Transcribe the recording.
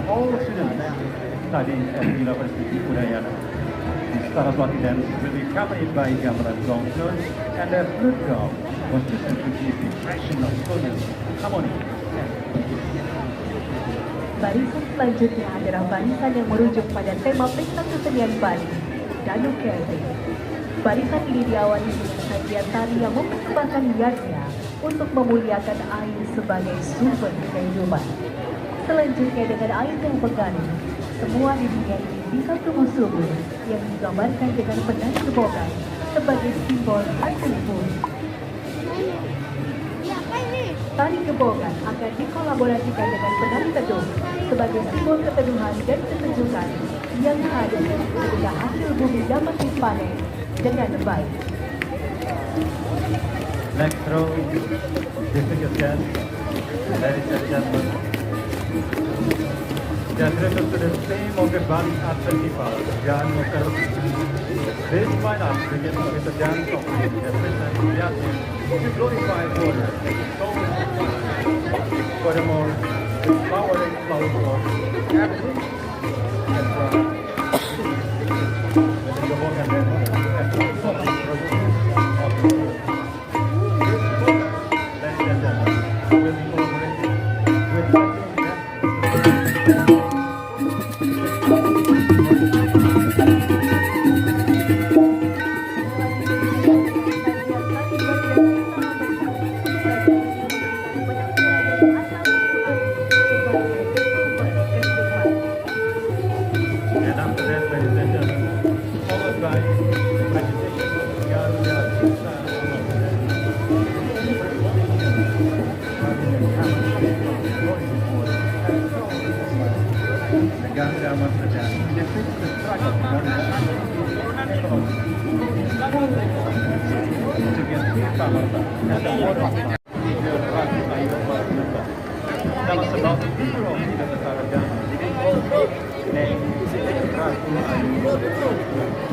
all students studying at the University Udayana. The Saraswati dance will be accompanied by gamelan gongsos and a flute drum was chosen to give the impression of fullness, harmony, and Barisan selanjutnya adalah barisan yang merujuk pada tema pesta kesenian Bali, Danu Kerte. Barisan ini diawali dengan sajian tari yang mempersembahkan niatnya untuk memuliakan air sebagai sumber kehidupan. Selanjutnya dengan air yang mengalir, semua di dunia ini bisa tumbuh subur yang digambarkan dengan penari gebogan sebagai simbol asli bumi. Tari gebogan akan dikolaborasikan dengan penari kedung sebagai simbol keteduhan dan kesejukan yang hadir ketika hasil bumi dapat dipanen dengan baik. next row, difficult dance, ladies and gentlemen. They are driven to the theme of the Bali Art Festival, Jan Mokel. This lineup begins with the dance of the present Yasin to glorify water, soul and fire. Furthermore, the flowering flower pot, everything, and the Gabongan dance, and also the process of the ladies and gentlemen, will be collaborating with and after that, ladies and gentlemen, followed by the presentation of the Garuda Pizza the Garuda Master Dance depicts the struggle of to get power and the water. Tell us about the hero of the Garuda. Name Ratu Ayu.